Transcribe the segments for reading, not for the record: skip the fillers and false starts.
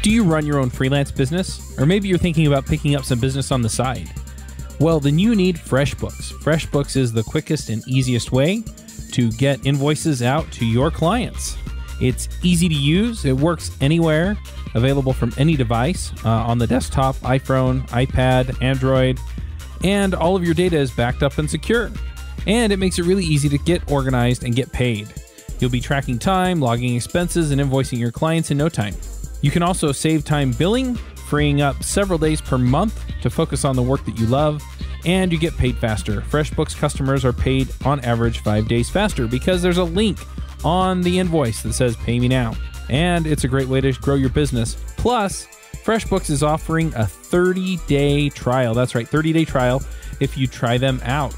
Do you run your own freelance business? Or maybe you're thinking about picking up some business on the side? Well, then you need FreshBooks. FreshBooks is the quickest and easiest way to get invoices out to your clients. It's easy to use. It works anywhere, available from any device, on the desktop, iPhone, iPad, Android, and all of your data is backed up and secure. And it makes it really easy to get organized and get paid. You'll be tracking time, logging expenses, and invoicing your clients in no time. You can also save time billing, freeing up several days per month to focus on the work that you love, and you get paid faster. FreshBooks customers are paid on average 5 days faster because there's a link on the invoice that says pay me now. And it's a great way to grow your business. Plus, FreshBooks is offering a 30-day trial. That's right, 30-day trial if you try them out.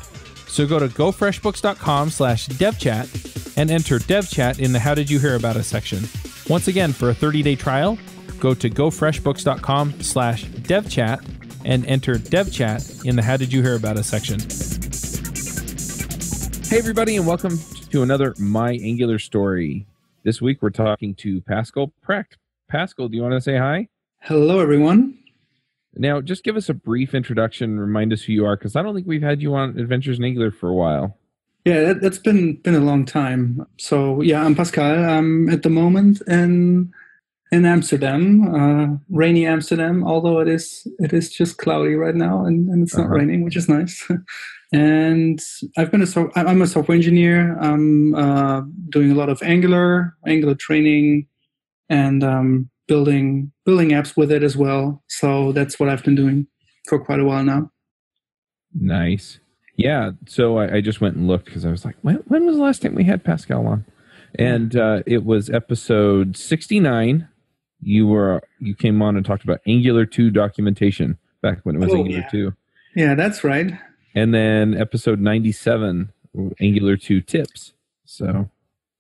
So go to gofreshbooks.com/devchat and enter devchat in the How Did You Hear About Us section. Once again, for a 30-day trial, go to gofreshbooks.com/devchat and enter devchat in the How Did You Hear About Us section. Hey everybody, and welcome to another My Angular Story. This week we're talking to Pascal Precht. Pascal, do you want to say hi? Hello, everyone. Now, just give us a brief introduction, remind us who you are, because I don't think we've had you on Adventures in Angular for a while. Yeah, that's been a long time. So yeah, I'm Pascal. I'm at the moment in Amsterdam, rainy Amsterdam, although it is just cloudy right now, and it's not raining, which is nice. And I'm a software engineer. I'm doing a lot of Angular training, and building apps with it as well. So that's what I've been doing for quite a while now. Nice. Yeah. So I just went and looked because I was like, when was the last time we had Pascal on? And it was episode 69. You came on and talked about Angular 2 documentation back when it was Angular 2. Yeah, that's right. And then episode 97, Angular 2 tips. So.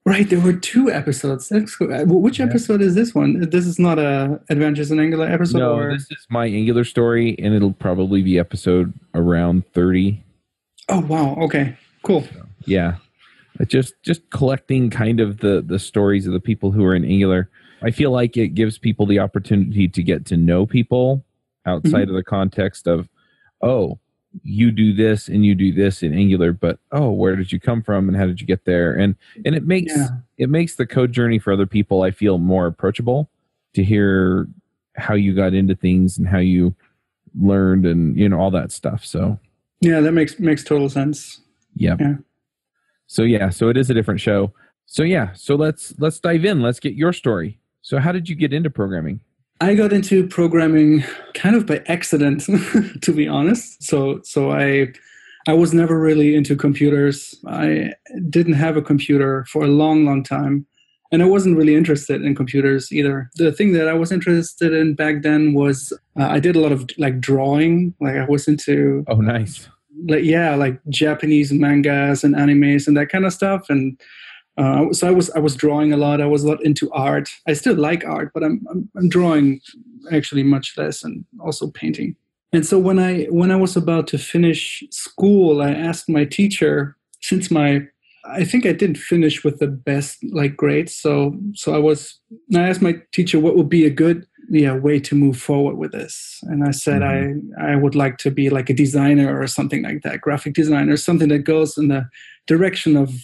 Right, there were 2 episodes. That's cool. Which episode is this one? This is not a Adventures in Angular episode? No, this is My Angular Story, and it'll probably be episode around 30. Oh, wow. Okay, cool. So, yeah. Just collecting kind of the stories of the people who are in Angular. I feel like it gives people the opportunity to get to know people outside of the context of, oh, you do this and you do this in Angular, but where did you come from and how did you get there? And it makes the code journey for other people, I feel, more approachable to hear how you got into things and how you learned and all that stuff. So yeah, that makes total sense. Yep. Yeah. So it is a different show. So let's dive in. Let's get your story. So how did you get into programming? I got into programming kind of by accident, to be honest. So I was never really into computers. I didn't have a computer for a long, long time. And I wasn't really interested in computers either. The thing that I was interested in back then was I did a lot of drawing. I was into nice. Like Japanese mangas and animes and that kind of stuff. And so I was drawing a lot. I was a lot into art. I still like art, but I'm drawing actually much less, and also painting. And so when I was about to finish school, I asked my teacher, since I think I didn't finish with the best grades. So I asked my teacher what would be a good way to move forward with this. And I said I would like to be like a designer or something like that, graphic designer, something that goes in the direction of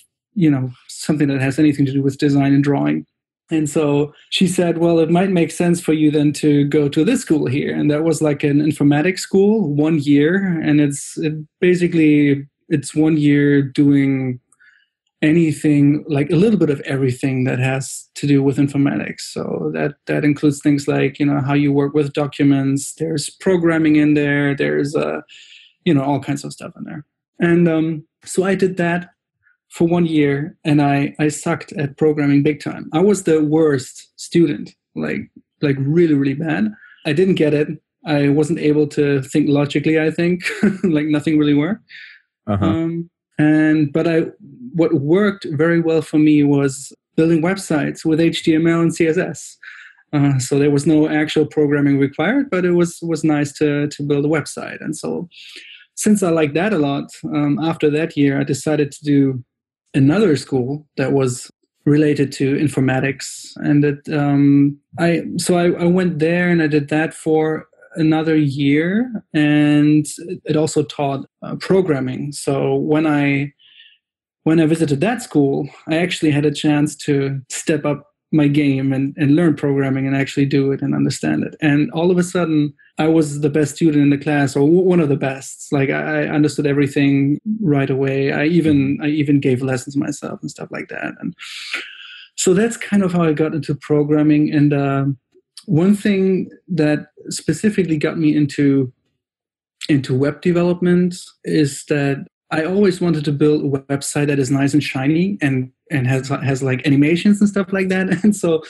something that has anything to do with design and drawing. And so she said, well, it might make sense for you then to go to this school here. And that was like an informatics school, 1 year. And it's 1 year doing anything, like a little bit of everything that has to do with informatics. So that includes things like, how you work with documents. There's programming in there. There's, all kinds of stuff in there. And so I did that for 1 year, and I sucked at programming big time. I was the worst student, like really, really bad. I didn't get it. I wasn't able to think logically, I think. Nothing really worked. What worked very well for me was building websites with HTML and CSS. So there was no actual programming required, but it was nice to build a website. And so since I liked that a lot, after that year, I decided to do another school that was related to informatics. And I went there and I did that for another year, and it also taught programming. So when I visited that school, I actually had a chance to step up my game and learn programming and actually do it and understand it. And all of a sudden, I was the best student in the class, or one of the best. Like I understood everything right away. I even gave lessons myself and stuff like that. And so that's kind of how I got into programming. And one thing that specifically got me into web development is that I always wanted to build a website that is nice and shiny and has like animations and stuff like that. And so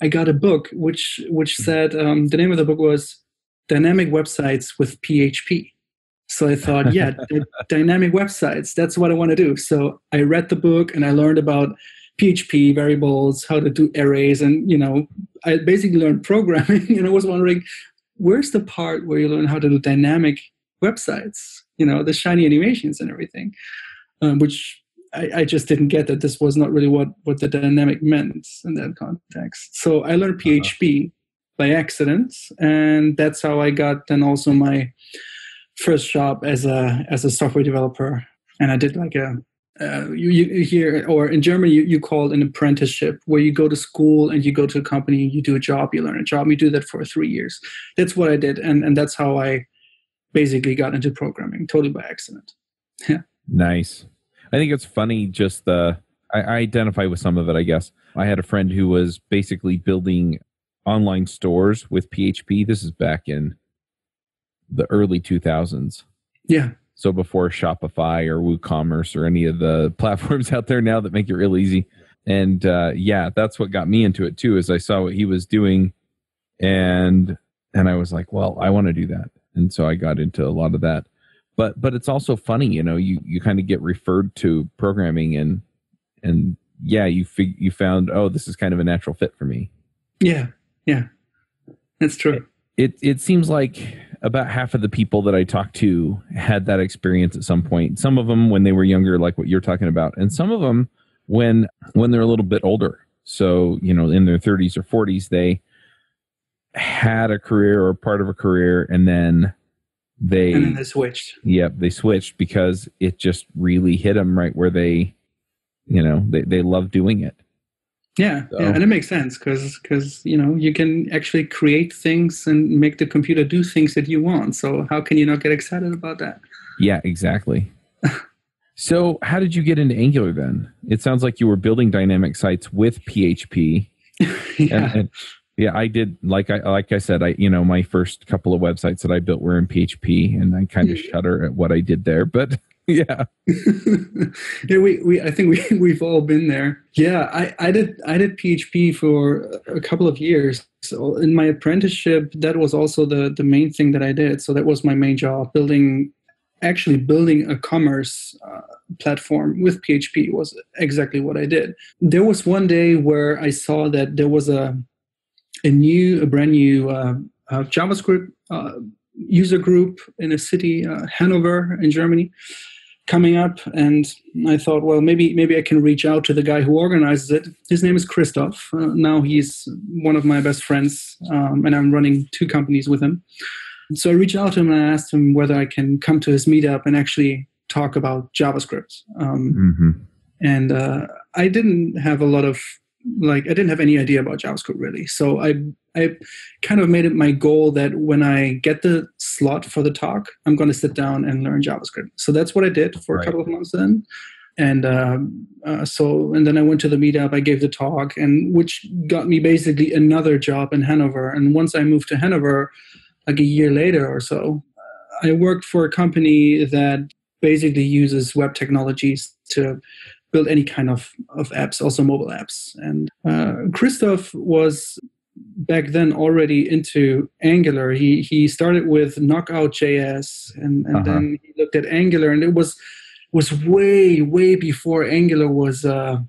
I got a book which said the name of the book was Dynamic Websites with PHP. So I thought, yeah, dynamic websites, that's what I want to do. So I read the book and I learned about PHP variables, how to do arrays, and I basically learned programming. And I was wondering, where's the part where you learn how to do dynamic websites? The shiny animations and everything, which I just didn't get that this was not really what the dynamic meant in that context. So I learned PHP by accident, and that's how I got then also my first job as a software developer. And I did like you here, or in Germany you call an apprenticeship, where you go to school and you go to a company, you do a job, you learn a job, you do that for 3 years. That's what I did, and that's how I basically got into programming, totally by accident. Yeah. Nice. I think it's funny, just I identify with some of it, I guess. I had a friend who was basically building online stores with PHP. This is back in the early 2000s. Yeah. So before Shopify or WooCommerce or any of the platforms out there now that make it real easy. And that's what got me into it too, is I saw what he was doing, and I was like, well, I want to do that. And so I got into a lot of that. But it's also funny, you kind of get referred to programming and you found, oh, this is kind of a natural fit for me. Yeah. That's true. It seems like about half of the people that I talked to had that experience at some point. Some of them when they were younger, like what you're talking about, and some of them when they're a little bit older. So, in their 30s or 40s, they had a career or part of a career, and then they switched. Yep, they switched because it just really hit them right where they love doing it. Yeah, and it makes sense because you can actually create things and make the computer do things that you want. So how can you not get excited about that? Yeah, exactly. So how did you get into Angular then? It sounds like you were building dynamic sites with PHP. Yeah. Yeah, I did. Like I said, my first couple of websites that I built were in PHP, and I kind of shudder at what I did there. But yeah, I think we've all been there. Yeah, I did PHP for a couple of years. So in my apprenticeship, that was also the main thing that I did. So that was my main job, building a commerce platform with PHP was exactly what I did. There was one day where I saw that there was a brand new JavaScript user group in a city, Hanover in Germany, coming up, and I thought, well, maybe I can reach out to the guy who organizes it. His name is Christoph. Now he's one of my best friends, and I'm running 2 companies with him. So I reached out to him and I asked him whether I can come to his meetup and actually talk about JavaScript. And I didn't have I didn't have any idea about JavaScript really. So I kind of made it my goal that when I get the slot for the talk, I'm going to sit down and learn JavaScript. So that's what I did for a couple of months then. And then I went to the meetup, I gave the talk, and which got me basically another job in Hanover. And once I moved to Hanover, like a year later or so, I worked for a company that basically uses web technologies to build any kind of apps, also mobile apps. And Christoph was back then already into Angular. He started with Knockout.js, and then he looked at Angular, and it was way before Angular was a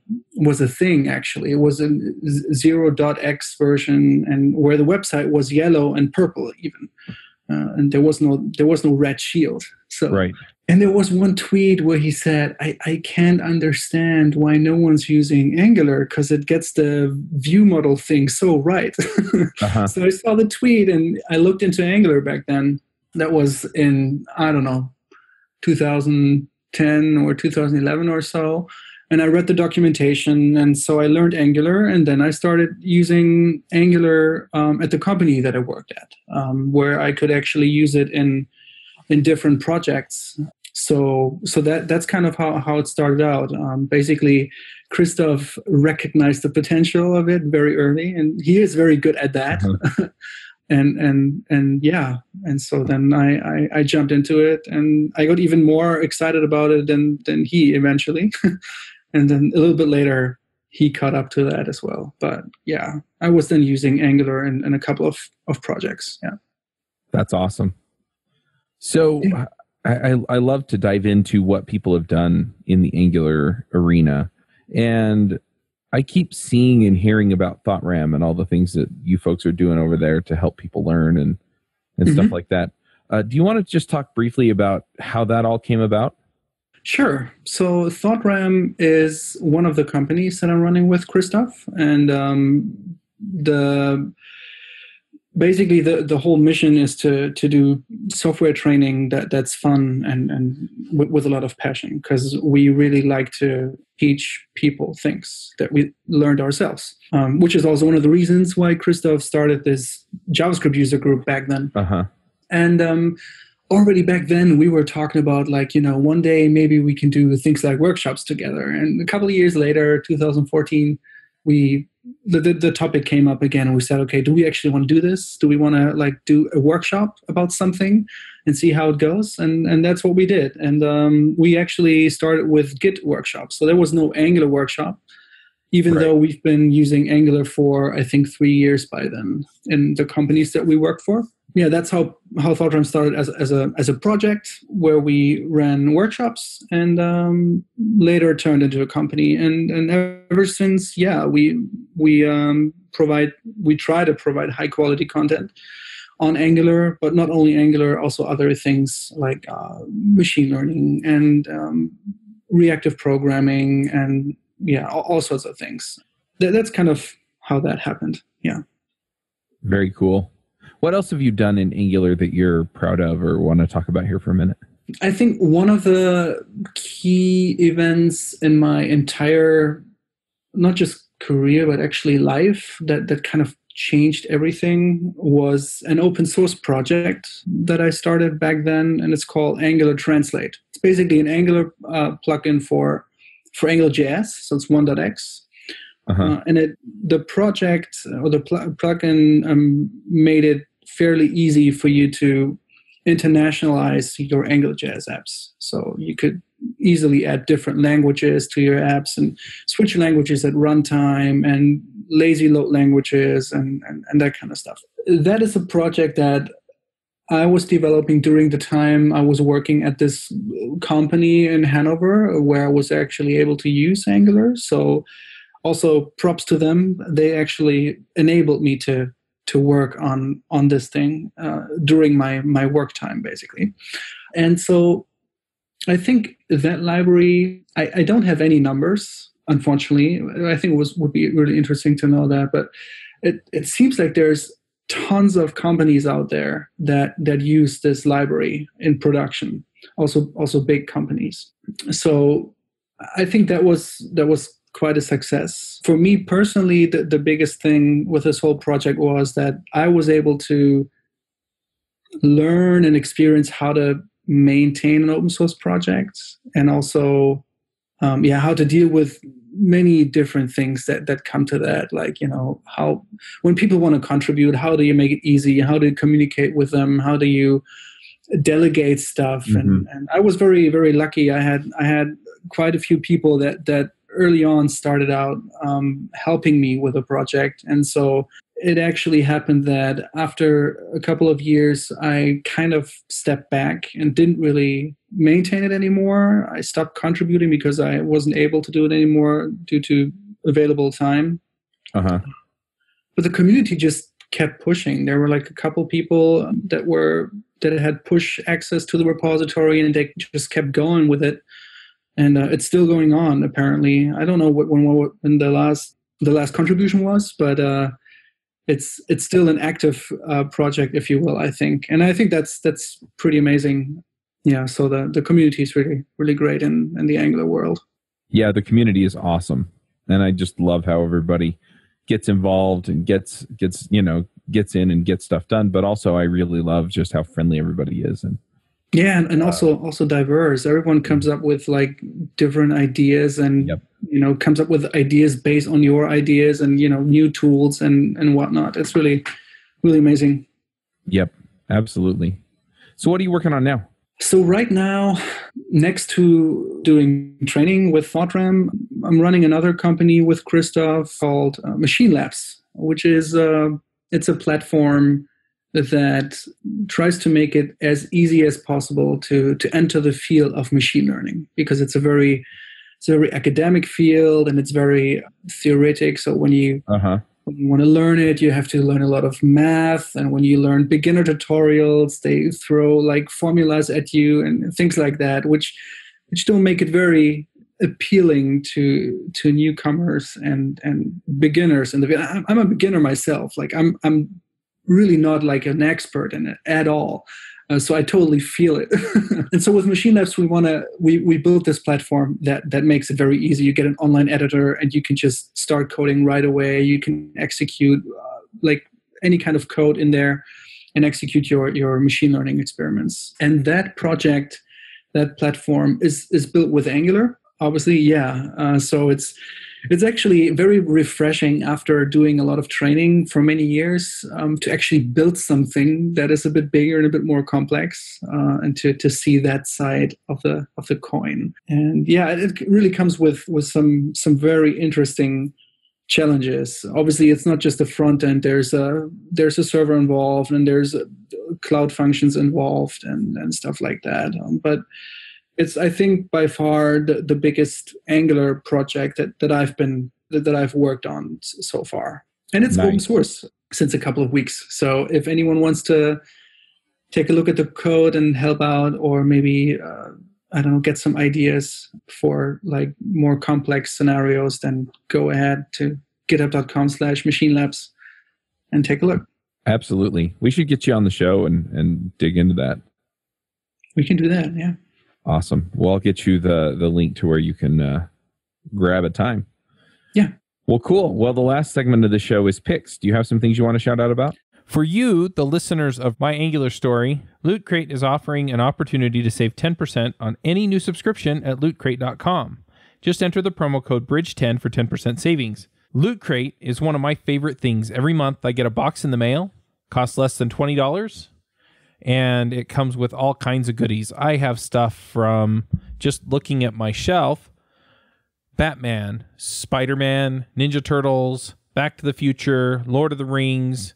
thing. Actually, it was a 0.x version, and where the website was yellow and purple even. and there was no red shield. So right. And there was one tweet where he said, I can't understand why no one's using Angular because it gets the view model thing so right. So I saw the tweet and I looked into Angular back then. That was in, I don't know, 2010 or 2011 or so. And I read the documentation. And so I learned Angular. And then I started using Angular at the company that I worked at, where I could actually use it in different projects. So that's kind of how it started out. Basically, Christoph recognized the potential of it very early, and he is very good at that. And so then I jumped into it, and I got even more excited about it than he eventually. And then a little bit later, he caught up to that as well. But yeah, I was then using Angular in a couple of projects. Yeah, that's awesome. So I love to dive into what people have done in the Angular arena. And I keep seeing and hearing about Thoughtram and all the things that you folks are doing over there to help people learn and stuff like that. Do you want to just talk briefly about how that all came about? Sure. So Thoughtram is one of the companies that I'm running with Christoph. And basically, the whole mission is to do software training that's fun and with a lot of passion, because we really like to teach people things that we learned ourselves, which is also one of the reasons why Christoph started this JavaScript user group back then. And already back then, we were talking about, one day maybe we can do things like workshops together. And a couple of years later, 2014, the topic came up again, and we said, okay, do we actually want to do this? Do we want to do a workshop about something and see how it goes? And that's what we did. And we actually started with Git workshops. So there was no Angular workshop, even though we've been using Angular for, I think, 3 years by then in the companies that we work for. Yeah, that's how Thoughtram started as a project where we ran workshops, and later turned into a company. And ever since, we try to provide high quality content on Angular, but not only Angular, also other things like machine learning and reactive programming, and all sorts of things. That's kind of how that happened. Yeah. Very cool. What else have you done in Angular that you're proud of or want to talk about here for a minute? I think one of the key events in my entire, not just career, but actually life, that kind of changed everything was an open source project that I started back then, and it's called Angular Translate. It's basically an Angular plugin for AngularJS, so it's 1.x. And the project or the plugin made it fairly easy for you to internationalize your AngularJS apps. So you could easily add different languages to your apps and switch languages at runtime and lazy load languages and that kind of stuff. That is a project that I was developing during the time I was working at this company in Hanover, where I was actually able to use Angular. So also props to them. They actually enabled me to work on this thing during my work time, basically. And so I think that library, I don't have any numbers, unfortunately. I think it would be really interesting to know that, but it seems like there's tons of companies out there that use this library in production, also big companies. So I think that was quite a success. For me personally, the biggest thing with this whole project was that I was able to learn and experience how to maintain an open source project, and also how to deal with many different things that come to that, like how when people want to contribute, how do you make it easy, how do you communicate with them, how do you delegate stuff. And I was very, very lucky. I had quite a few people that early on started out helping me with a project. And so it actually happened that after a couple of years, I kind of stepped back and didn't really maintain it anymore. I stopped contributing because I wasn't able to do it anymore due to available time. But the community just kept pushing. There were like a couple people that had push access to the repository, and they just kept going with it. And it's still going on, apparently. I don't know when the last contribution was, but it's still an active project, if you will, I think. And I think that's pretty amazing. Yeah, so the community is really, really great in the Angular world. Yeah, the community is awesome. And I just love how everybody gets involved and gets in and gets stuff done. But also I really love just how friendly everybody is. And yeah, and also diverse. Everyone comes up with like different ideas and yep. Comes up with ideas based on your ideas and new tools and whatnot. It's really, really amazing. Yep, absolutely. So what are you working on now? So right now, next to doing training with Thoughtram, I'm running another company with Christoph called Machine Labs, which is it's a platform that tries to make it as easy as possible to enter the field of machine learning, because it's a very academic field and it's very theoretic. So when you want to learn it, you have to learn a lot of math. And when you learn beginner tutorials, they throw like formulas at you and things like that, which don't make it very appealing to newcomers and beginners. And I'm a beginner myself. Like I'm really not like an expert in it at all. So I totally feel it. And so with Machine Labs, we built this platform that makes it very easy. You get an online editor and you can just start coding right away. You can execute like any kind of code in there and execute your machine learning experiments. And that project, that platform is built with Angular, obviously. Yeah. So it's actually very refreshing after doing a lot of training for many years to actually build something that is a bit bigger and a bit more complex and to see that side of the coin. And yeah, it really comes with some very interesting challenges. Obviously, it's not just the front end. There's a server involved and there's cloud functions involved and stuff like that. But it's, I think, by far the biggest Angular project that I've worked on so far, and it's open source since a couple of weeks. So if anyone wants to take a look at the code and help out, or maybe get some ideas for like more complex scenarios, then go ahead to github.com/machinelabs and take a look. Absolutely, we should get you on the show and dig into that. We can do that. Yeah. Awesome. Well, I'll get you the link to where you can grab a time. Yeah. Well, cool. Well, the last segment of the show is picks. Do you have some things you want to shout out about? For you, the listeners of My Angular Story, Loot Crate is offering an opportunity to save 10% on any new subscription at lootcrate.com. Just enter the promo code BRIDGE10 for 10% savings. Loot Crate is one of my favorite things. Every month I get a box in the mail, costs less than $20. And it comes with all kinds of goodies. I have stuff from, just looking at my shelf, Batman, Spider-Man, Ninja Turtles, Back to the Future, Lord of the Rings,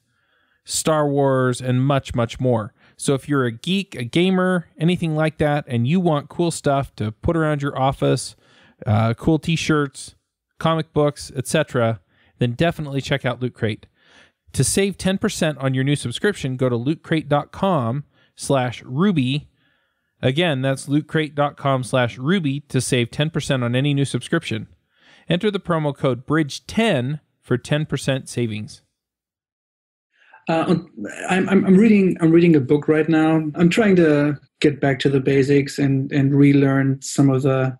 Star Wars, and much, much more. So if you're a geek, a gamer, anything like that, and you want cool stuff to put around your office, cool t-shirts, comic books, etc., then definitely check out Loot Crate. To save 10% on your new subscription, go to lootcrate.com/Ruby. Again, that's lootcrate.com/Ruby to save 10% on any new subscription. Enter the promo code BRIDGE10 for 10% savings. I'm reading a book right now. I'm trying to get back to the basics and relearn some of the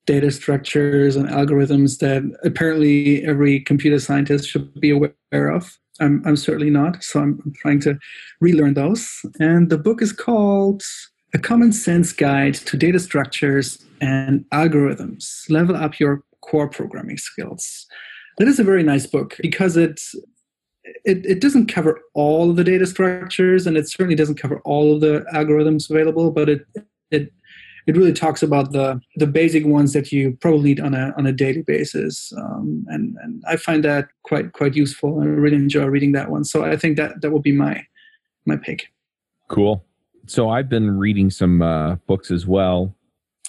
data structures and algorithms that apparently every computer scientist should be aware of. I'm certainly not, so I'm trying to relearn those. And the book is called A Common Sense Guide to Data Structures and Algorithms. Level Up Your Core Programming Skills. That is a very nice book because it doesn't cover all of the data structures, and it certainly doesn't cover all of the algorithms available, but it really talks about the basic ones that you probably need on a daily basis, and I find that quite useful. I really enjoy reading that one. So I think that will be my pick. Cool. So I've been reading some books as well,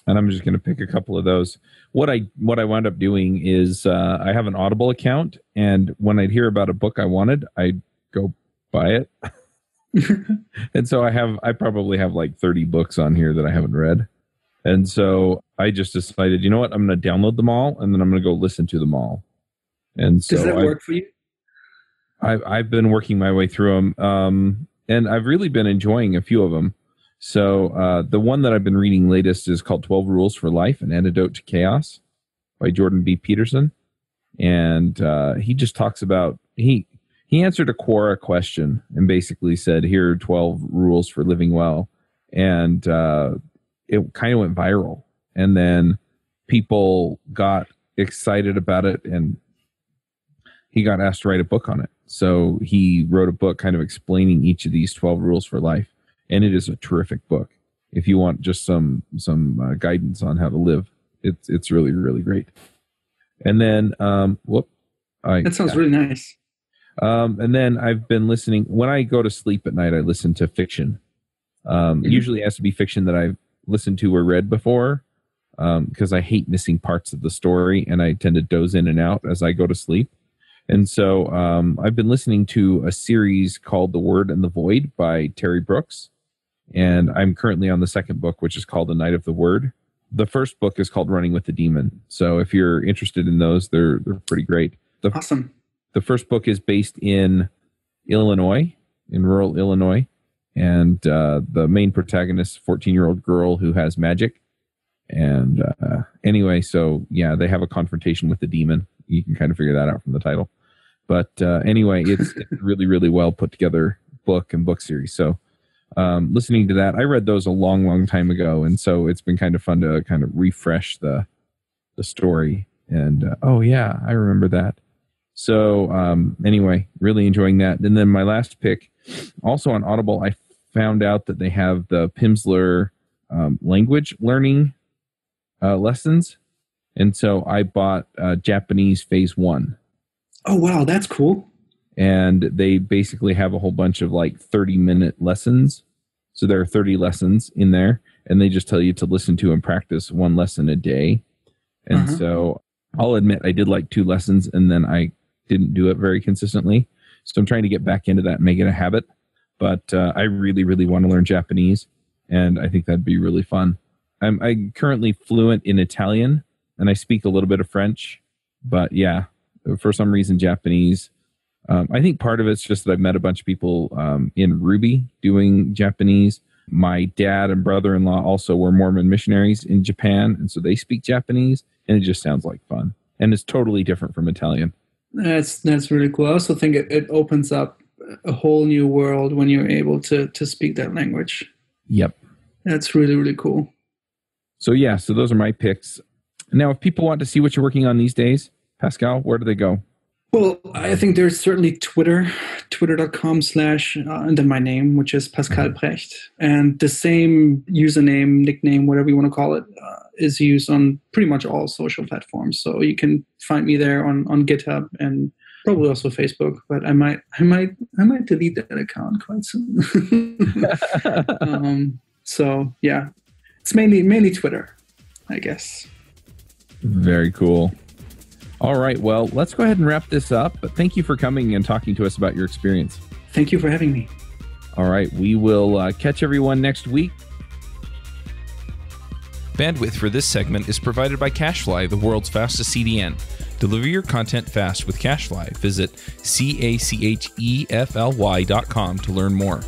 and I'm just going to pick a couple of those. What I wound up doing is I have an Audible account, and when I'd hear about a book I wanted, I'd go buy it. And so I probably have like 30 books on here that I haven't read. And so I just decided, you know what, I'm going to download them all and then I'm going to go listen to them all. And so does that work for you? I've been working my way through them, and I've really been enjoying a few of them. So the one that I've been reading latest is called 12 Rules for Life, An Antidote to Chaos by Jordan B. Peterson. And he just talks about, he answered a Quora question and basically said, here are 12 rules for living well. And it kind of went viral. And then people got excited about it, and he got asked to write a book on it. So he wrote a book kind of explaining each of these 12 rules for life. And it is a terrific book. If you want just some guidance on how to live, it's really, really great. And then, that sounds really nice. And then I've been listening, when I go to sleep at night, I listen to fiction. Usually it has to be fiction that I've listened to or read before, because I hate missing parts of the story and I tend to doze in and out as I go to sleep. And so I've been listening to a series called The Word and the Void by Terry Brooks. And I'm currently on the second book, which is called The Night of the Word. The first book is called Running with the Demon. So if you're interested in those, they're pretty great. Awesome. The first book is based in Illinois, in rural Illinois. And the main protagonist, 14-year-old girl who has magic. And anyway, so yeah, they have a confrontation with the demon. You can kind of figure that out from the title. But anyway, it's a really, really well put together book and book series. So listening to that, I read those a long, long time ago. And so it's been kind of fun to kind of refresh the story. And oh yeah, I remember that. So anyway, really enjoying that. And then my last pick, also on Audible, I found out that they have the Pimsleur language learning lessons. And so I bought Japanese Phase 1. Oh, wow. That's cool. And they basically have a whole bunch of like 30-minute lessons. So there are 30 lessons in there. And they just tell you to listen to and practice one lesson a day. And so I'll admit I did like 2 lessons and then I didn't do it very consistently. So I'm trying to get back into that and make it a habit. But I really, really want to learn Japanese. And I think that'd be really fun. I'm currently fluent in Italian. And I speak a little bit of French, but yeah, for some reason, Japanese. I think part of it's just that I've met a bunch of people in Ruby doing Japanese. My dad and brother-in-law also were Mormon missionaries in Japan, and so they speak Japanese, and it just sounds like fun. And it's totally different from Italian. That's really cool. I also think it opens up a whole new world when you're able to speak that language. Yep. That's really, really cool. So yeah, so those are my picks. Now, if people want to see what you're working on these days, Pascal, where do they go? Well, I think there's certainly Twitter, twitter.com/ and then my name, which is Pascal Precht. And the same username, nickname, whatever you want to call it, is used on pretty much all social platforms. So you can find me there on GitHub and probably also Facebook, but I might delete that account quite soon. So yeah, it's mainly Twitter, I guess. Very cool. All right. Well, let's go ahead and wrap this up. But thank you for coming and talking to us about your experience. Thank you for having me. All right. We will catch everyone next week. Bandwidth for this segment is provided by CacheFly, the world's fastest CDN. Deliver your content fast with CacheFly. Visit CACHEFLY.com to learn more.